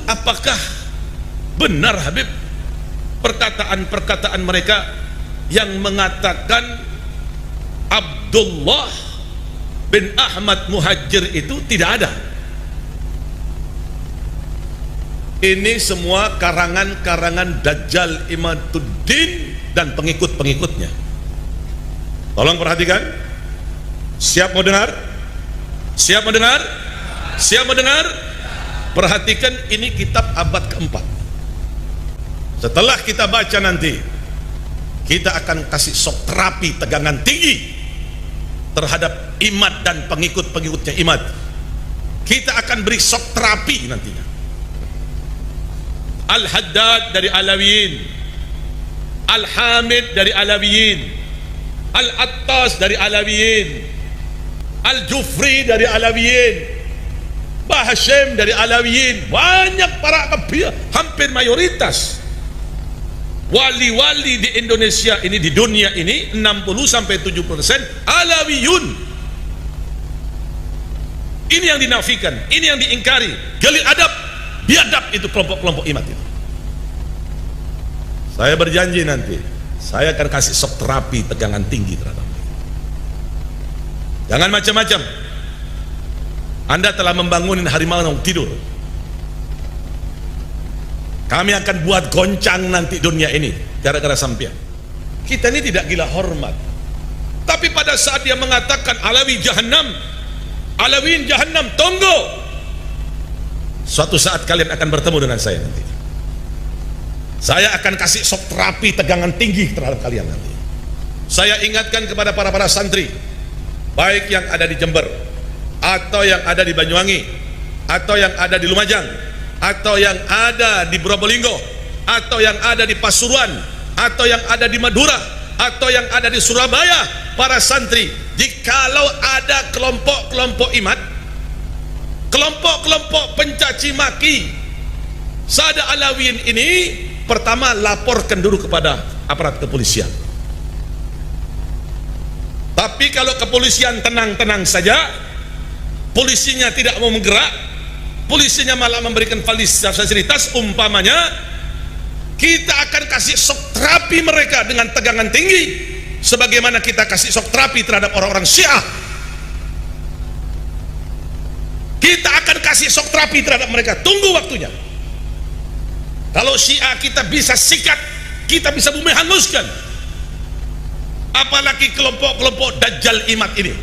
apakah benar Habib perkataan-perkataan mereka yang mengatakan Abdullah bin Ahmad Muhajir itu tidak ada? Ini semua karangan-karangan Dajjal Imaduddin dan pengikut-pengikutnya. Tolong perhatikan. Siap mau dengar? Siap mau dengar? Siap mau dengar? Perhatikan, ini kitab abad keempat. Setelah kita baca nanti, kita akan kasih shock terapi tegangan tinggi terhadap Imad dan pengikut-pengikutnya Imad. Kita akan beri shock terapi nantinya. Al-Haddad dari Alawiyin, Al-Hamid dari Alawiyin, Al-Attas dari Alawiyin, Al-Jufri dari Alawiyin, Bahashim dari Alawiyin. Banyak para kabir, hampir mayoritas wali-wali di Indonesia ini, di dunia ini 60-70% Alawiyun. Ini yang dinafikan, ini yang diingkari. Gali adab, biadab itu kelompok-kelompok Imad itu. Saya berjanji nanti saya akan kasih shock terapi tegangan tinggi terhadap mereka. Jangan macam-macam. Anda telah membangunin harimau tidur. Kami akan buat goncang nanti dunia ini gara-gara sampean. Kita ini tidak gila hormat. Tapi pada saat dia mengatakan Alawi Jahannam, Alawiyin Jahannam, tunggu. Suatu saat kalian akan bertemu dengan saya nanti. Saya akan kasih shock terapi tegangan tinggi terhadap kalian nanti. Saya ingatkan kepada para santri, baik yang ada di Jember, atau yang ada di Banyuwangi, atau yang ada di Lumajang, atau yang ada di Probolinggo, atau yang ada di Pasuruan, atau yang ada di Madura, atau yang ada di Surabaya, para santri, jikalau ada kelompok-kelompok Imad, kelompok-kelompok pencaci maki Sada Alawiyin ini, pertama laporkan dulu kepada aparat kepolisian. Tapi kalau kepolisian tenang-tenang saja, polisinya tidak mau menggerak, polisinya malah memberikan fasilitas, umpamanya kita akan kasih shock terapi mereka dengan tegangan tinggi, sebagaimana kita kasih shock terapi terhadap orang-orang Syiah. Kita akan kasih shock terapi terhadap mereka. Tunggu waktunya. Kalau Syiah kita bisa sikat, kita bisa bumi hanguskan, apalagi kelompok-kelompok Dajjal Imad ini.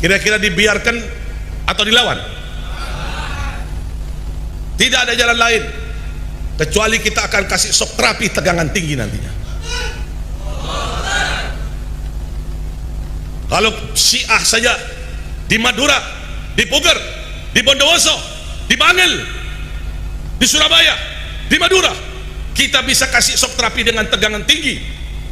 Kira-kira dibiarkan atau dilawan? Tidak ada jalan lain kecuali kita akan kasih shock terapi tegangan tinggi nantinya. Kalau Syiah saja di Madura, di Puger, di Bondowoso, di Bangil, di Surabaya, di Madura, kita bisa kasih shock terapi dengan tegangan tinggi.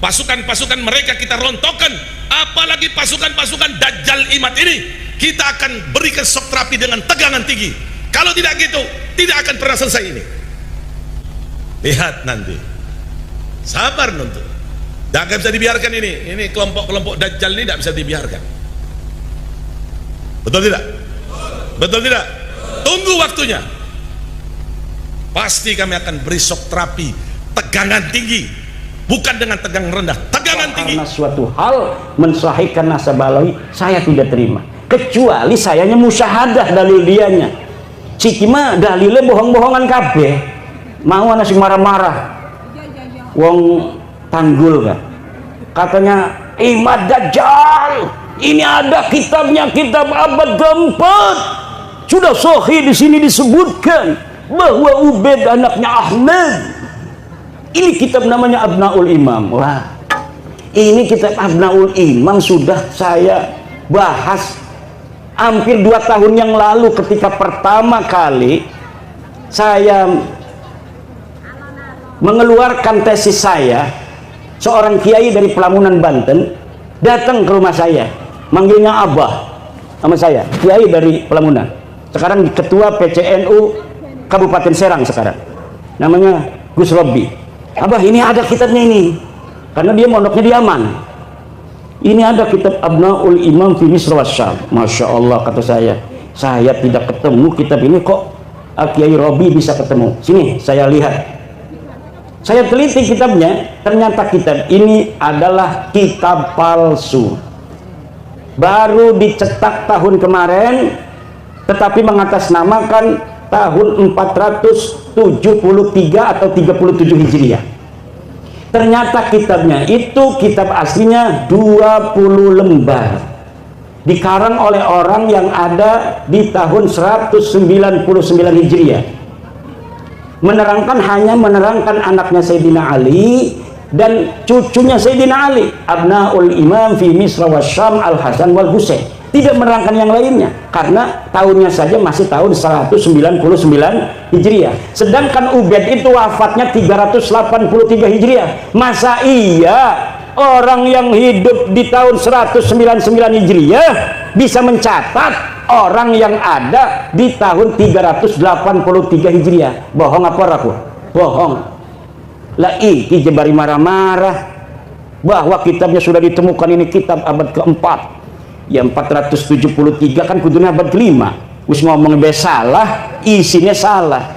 Pasukan-pasukan mereka kita rontokkan, apalagi pasukan-pasukan Dajjal Imad ini kita akan berikan shock terapi dengan tegangan tinggi. Kalau tidak gitu, tidak akan pernah selesai ini. Lihat nanti, sabar nonton. Tidak bisa dibiarkan ini kelompok-kelompok Dajjal ini tidak bisa dibiarkan. Betul tidak? Betul tidak? Tunggu waktunya. Pasti kami akan beri shock terapi tegangan tinggi, bukan dengan tegangan rendah, tegangan tinggi. Karena suatu hal mensahihkan nasab Alawi, saya tidak terima, kecuali sayanya musyahadah dalil dianya. Cikima dalilnya bohong-bohongan kabeh, mau nasi marah-marah wong Tanggul kan katanya Imad Dajjal ini ada kitabnya, kitab abad keempat, sudah sahih di sini disebutkan bahwa Ubaid anaknya Ahmad. Ini kitab namanya Abnaul Imam. Wah, ini kitab Abnaul Imam sudah saya bahas hampir 2 tahun yang lalu ketika pertama kali saya mengeluarkan tesis saya. Seorang kiai dari Pelamunan Banten datang ke rumah saya, manggilnya Abah sama saya, kiai dari Pelamunan, sekarang ketua PCNU Kabupaten Serang sekarang, namanya Gus Robi. Abah, ini ada kitabnya ini, karena dia mondoknya di Yaman. Ini ada kitab Abnaul Imam fi Misr wa Syam. Masya Allah, kata saya tidak ketemu kitab ini kok Kiai Robi bisa ketemu. Sini saya lihat, saya teliti kitabnya, ternyata kitab ini adalah kitab palsu, baru dicetak tahun kemarin, tetapi mengatasnamakan tahun 473 atau 37 Hijriah. Ternyata kitabnya itu kitab aslinya 20 lembar, dikarang oleh orang yang ada di tahun 199 Hijriah, hanya menerangkan anaknya Sayyidina Ali dan cucunya Sayyidina Ali, abnaul imam fi Misra wa Syam al-Hasan wal Husain. Tidak menerangkan yang lainnya karena tahunnya saja masih tahun 199 Hijriah, sedangkan Ubaid itu wafatnya 383 Hijriah. Masa iya orang yang hidup di tahun 199 Hijriah bisa mencatat orang yang ada di tahun 383 Hijriah? Bohong apa raku? Bohong. Lah iki jebari marah-marah bahwa kitabnya sudah ditemukan, ini kitab abad keempat. Ya 473 kan kudunya abad kelima. Wis ngomong salah, isinya salah.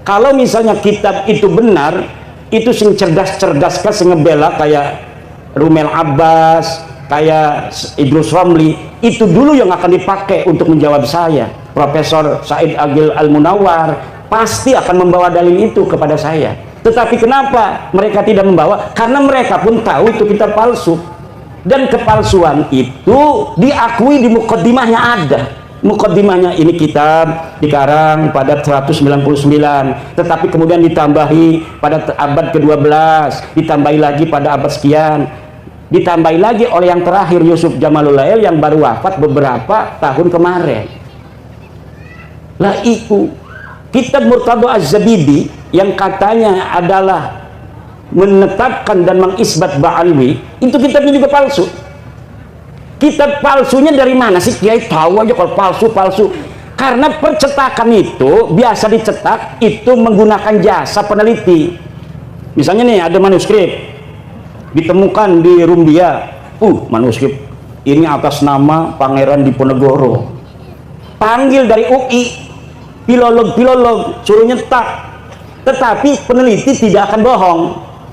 Kalau misalnya kitab itu benar, itu sing cerdas-cerdas kan sing ngebela kayak Rumel Abbas, kayak Idrus Romli, itu dulu yang akan dipakai untuk menjawab saya. Profesor Said Agil Al-Munawar pasti akan membawa dalil itu kepada saya. Tetapi kenapa mereka tidak membawa? Karena mereka pun tahu itu kitab palsu. Dan kepalsuan itu diakui di mukaddimahnya ada. Mukaddimahnya ini kitab dikarang pada 199, tetapi kemudian ditambahi pada abad ke-12, ditambahi lagi pada abad sekian, ditambahi lagi oleh yang terakhir Yusuf Jamalul Lail yang baru wafat beberapa tahun kemarin. Lah itu kitab Murtadha Az-Zabidi yang katanya adalah menetapkan dan mengisbat Ba'alwi, itu kitabnya juga palsu. Kitab palsunya dari mana sih? Kiai tahu aja kalau palsu. Karena percetakan itu biasa dicetak itu menggunakan jasa peneliti. Misalnya nih ada manuskrip ditemukan di Rumbia, manuskrip ini atas nama Pangeran Diponegoro, panggil dari UI, filolog suruh nyetak, tetapi peneliti tidak akan bohong.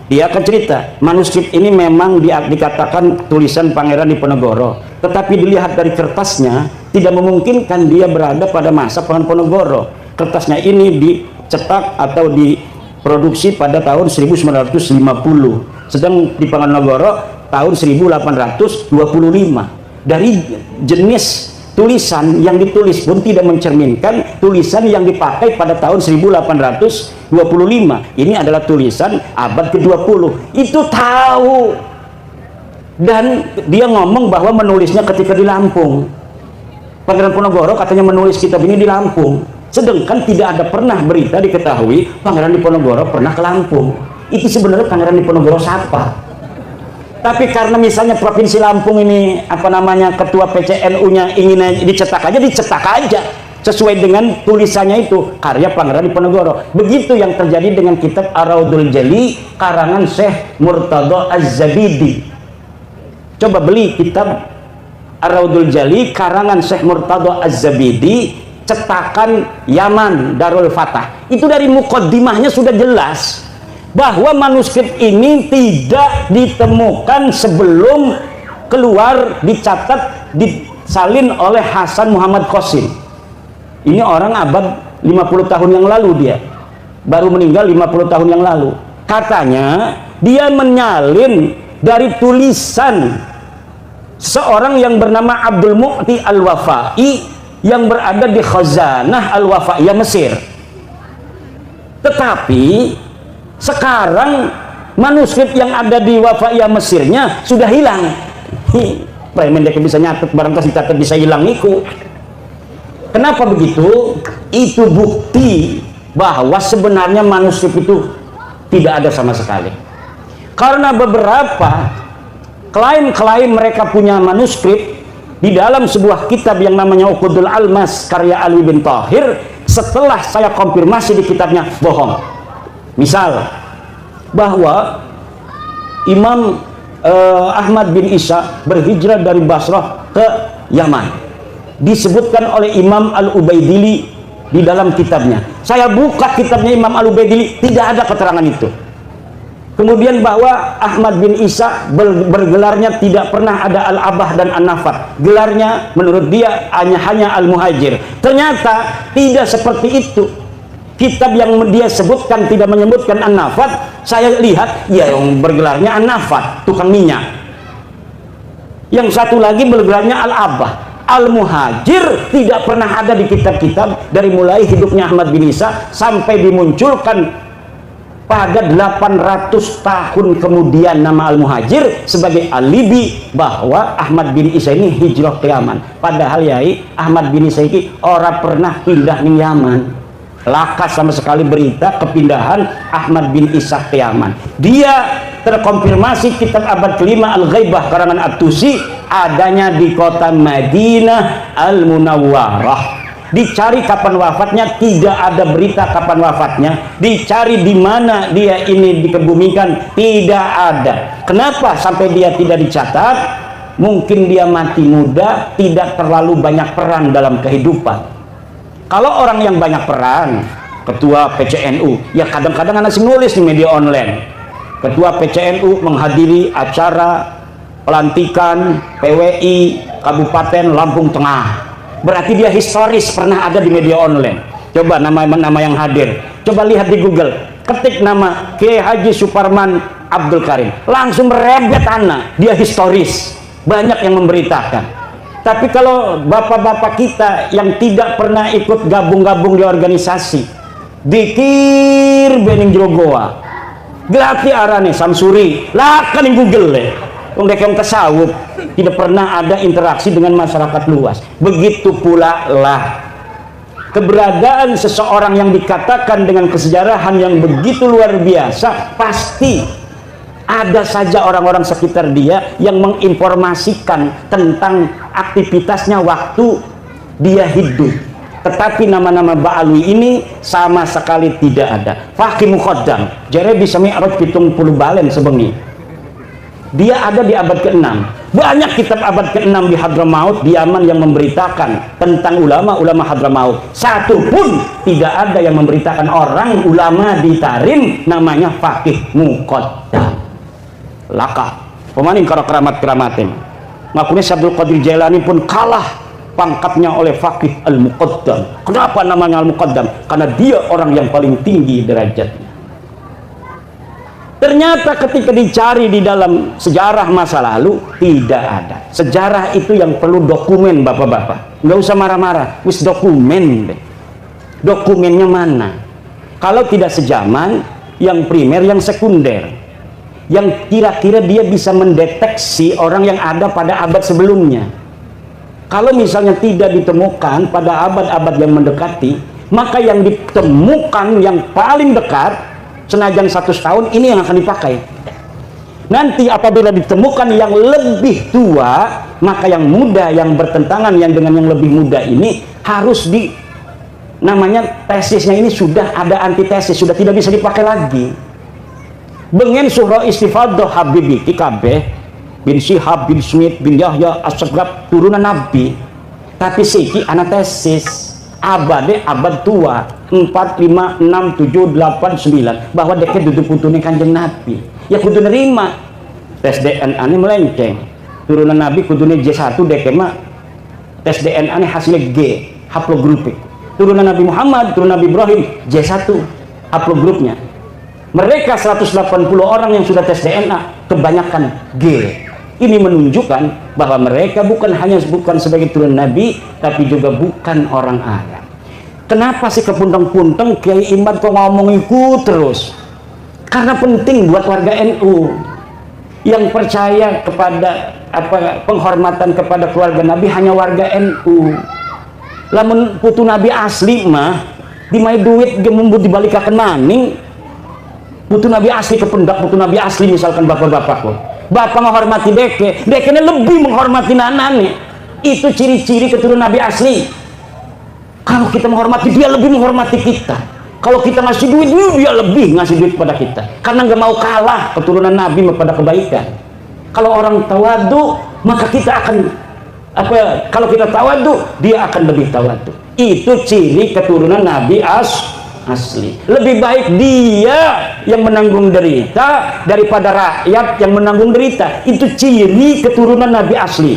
Dia akan cerita manuskrip ini memang dikatakan tulisan Pangeran Diponegoro, tetapi dilihat dari kertasnya tidak memungkinkan dia berada pada masa Diponegoro. Kertasnya ini dicetak atau diproduksi pada tahun 1950, sedang Diponegoro tahun 1825. Dari jenis tulisan yang ditulis pun tidak mencerminkan tulisan yang dipakai pada tahun 1825. Ini adalah tulisan abad ke-20. Itu tahu. Dan dia ngomong bahwa menulisnya ketika di Lampung. Pangeran Diponegoro katanya menulis kitab ini di Lampung. Sedangkan tidak ada pernah berita diketahui Pangeran Diponegoro pernah ke Lampung. Itu sebenarnya Pangeran Diponegoro siapa? Tapi karena misalnya Provinsi Lampung ini ketua PCNU-nya ingin dicetak aja sesuai dengan tulisannya itu karya Pangeran Diponegoro. Begitu yang terjadi dengan kitab Ar-Raudul Jali karangan Syekh Murtadha Az-Zabidi. Coba beli kitab Ar-Raudul Jali karangan Syekh Murtadha Az-Zabidi, cetakan Yaman Darul Fatah. Itu dari mukaddimahnya sudah jelas bahwa manuskrip ini tidak ditemukan sebelum keluar, dicatat, disalin oleh Hasan Muhammad Qasim. Ini orang abad 50 tahun yang lalu, dia baru meninggal 50 tahun yang lalu. Katanya dia menyalin dari tulisan seorang yang bernama Abdul Mu'ti Al-Wafai yang berada di Khazanah Al-Wafaiyah Mesir. Tetapi sekarang manuskrip yang ada di Wafaiyah Mesirnya sudah hilang. Premen dia bisa nyatet, barangkali catat bisa hilang iku. Kenapa begitu? Itu bukti bahwa sebenarnya manuskrip itu tidak ada sama sekali. Karena beberapa klaim mereka punya manuskrip di dalam sebuah kitab yang namanya Uqudul Almas karya Ali bin Thahir, setelah saya konfirmasi di kitabnya bohong. Misal bahwa Imam Ahmad bin Isa berhijrah dari Basrah ke Yaman, disebutkan oleh Imam Al-Ubaidili di dalam kitabnya. Saya buka kitabnya Imam Al-Ubaidili, tidak ada keterangan itu. Kemudian bahwa Ahmad bin Isa bergelarnya tidak pernah ada Al-Abah dan An-Nafat. Gelarnya menurut dia hanya Al-Muhajir. Ternyata tidak seperti itu. Kitab yang dia sebutkan tidak menyebutkan An-Nafat. Saya lihat ya yang bergelarnya An-Nafat, tukang minyak. Yang satu lagi bergelarnya Al-Abah. Al-Muhajir tidak pernah ada di kitab-kitab dari mulai hidupnya Ahmad bin Isa sampai dimunculkan pada 800 tahun kemudian nama Al-Muhajir sebagai alibi bahwa Ahmad bin Isa ini hijrah ke Yaman. Padahal yai Ahmad bin Isa ini orang pernah pindah ke Yaman. Lakas sama sekali berita kepindahan Ahmad bin Isa ke Yaman. Dia terkonfirmasi kitab abad kelima Al-Ghaibah karangan At-Tusi adanya di kota Madinah Al-Munawwarah. Dicari kapan wafatnya, tidak ada berita kapan wafatnya. Dicari di mana dia ini dikebumikan, tidak ada. Kenapa sampai dia tidak dicatat? Mungkin dia mati muda, tidak terlalu banyak peran dalam kehidupan. Kalau orang yang banyak peran, ketua PCNU, ya kadang-kadang anak nulis di media online. Ketua PCNU menghadiri acara pelantikan PWI Kabupaten Lampung Tengah. Berarti dia historis pernah ada di media online. Coba nama-nama yang hadir, coba lihat di Google, ketik nama Kiai Haji Suparman Abdul Karim, langsung merebet anak, dia historis, banyak yang memberitakan. Tapi kalau bapak-bapak kita yang tidak pernah ikut gabung-gabung di organisasi, dikir bening jerogoa, gelati arane Samsuri, lah kan di Google deh. Yang tasawuf tidak pernah ada interaksi dengan masyarakat luas. Begitu pula lah keberadaan seseorang yang dikatakan dengan kesejarahan yang begitu luar biasa, pasti ada saja orang-orang sekitar dia yang menginformasikan tentang aktivitasnya waktu dia hidup. Tetapi nama-nama Ba'alwi ini sama sekali tidak ada. Faqih Muqaddam jare bisa mi'raj 70 balen sebengi. Dia ada di abad ke-6. Banyak kitab abad ke-6 di Hadramaut, di Yaman yang memberitakan tentang ulama-ulama Hadramaut. Satu pun tidak ada yang memberitakan orang ulama di Tarim namanya Faqih Muqaddam. Laka pemaning karo keramat-keramatin. Ngakunya Abdul Qadir Jailani pun kalah pangkatnya oleh Faqih Al-Muqaddam. Kenapa namanya Al-Muqaddam? Karena dia orang yang paling tinggi derajatnya. Ternyata ketika dicari di dalam sejarah masa lalu tidak ada. Sejarah itu yang perlu dokumen, bapak-bapak. Nggak usah marah-marah, wis dokumen deh. Dokumennya mana? Kalau tidak sejaman, yang primer, yang sekunder, yang kira-kira dia bisa mendeteksi orang yang ada pada abad sebelumnya. Kalau misalnya tidak ditemukan pada abad-abad yang mendekati, maka yang ditemukan yang paling dekat senajan 100 tahun ini yang akan dipakai. Nanti apabila ditemukan yang lebih tua, maka yang muda yang bertentangan yang dengan yang lebih muda ini harus namanya tesisnya ini sudah ada antitesis, sudah tidak bisa dipakai lagi. Bengen surah istifadah Habibi Kabeh bin Syihab bin Smith bin Yahya As-Sagrab turunan Nabi, tapi siki antesis abad tua 4, 5, 6, 7, 8, 9 bahwa deket duduk putune Kanjeng Nabi, ya kudu nerima tes DNA ini melenceng turunan Nabi kudune J1 deket mah tes DNA ini hasilnya G haplogrupik. Turunan Nabi Muhammad, turunan Nabi Ibrahim J1 haplogrupnya. Mereka 180 orang yang sudah tes DNA kebanyakan G. Ini menunjukkan bahwa mereka bukan sebagai turunan Nabi, tapi juga bukan orang Arab. Kenapa sih kepuntang-puntang Kiai Imad kok ngomong ikut terus? Karena penting buat warga NU yang percaya kepada penghormatan kepada keluarga Nabi hanya warga NU. Lamun putu Nabi asli mah dimai duit gemembut dibalikaken maning. Putu Nabi asli kependak putu Nabi asli misalkan bapak-bapak kok. Bapak menghormati dekenya lebih menghormati nanane. Itu ciri-ciri keturunan Nabi asli. Kalau kita menghormati dia, lebih menghormati kita. Kalau kita ngasih duit, dia lebih ngasih duit kepada kita. Karena nggak mau kalah keturunan Nabi pada kebaikan. Kalau orang tawadu, maka kita akan Apa kalau kita tawadhu, dia akan lebih tawadhu. Itu ciri keturunan Nabi asli. Lebih baik dia yang menanggung derita daripada rakyat yang menanggung derita. Itu ciri keturunan Nabi asli.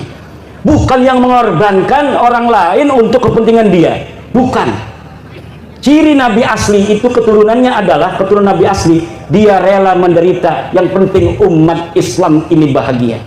Bukan yang mengorbankan orang lain untuk kepentingan dia. Bukan. Ciri Nabi asli itu keturunannya adalah keturunan Nabi asli. Dia rela menderita. Yang penting umat Islam ini bahagia.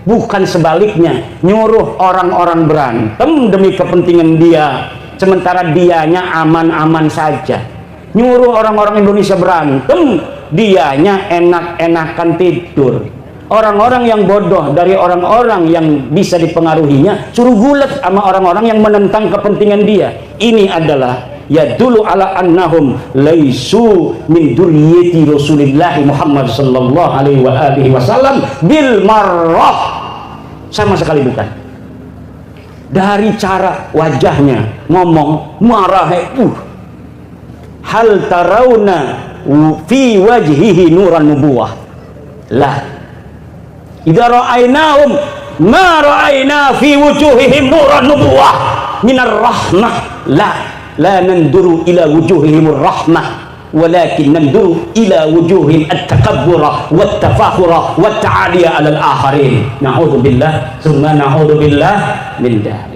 Bukan sebaliknya, nyuruh orang-orang berantem demi kepentingan dia, sementara dianya aman-aman saja. Nyuruh orang-orang Indonesia berantem, dianya enak-enakan tidur. Orang-orang yang bodoh dari orang-orang yang bisa dipengaruhinya, suruh gulat sama orang-orang yang menentang kepentingan dia. Ini adalah ya dulu ala annahum laisu min durriyati Rasulillah Muhammad sallallahu alaihi wasallam bil marrah, sama sekali bukan. Dari cara wajahnya ngomong marah, hal tarawna fi wajhihi nuran nubuwah, lah idza ra'ainahum ma ra'aina fi wujuhihim nuran nubuwah minar rahmah, la nanduru ila wujuhihim rahmah walakin nanduru ila wujuhihim at-takabbura wat-tafakhura wat-ta'aliya 'ala al-akharin. Na'udzubillah summa na'udzubillah min dzalik.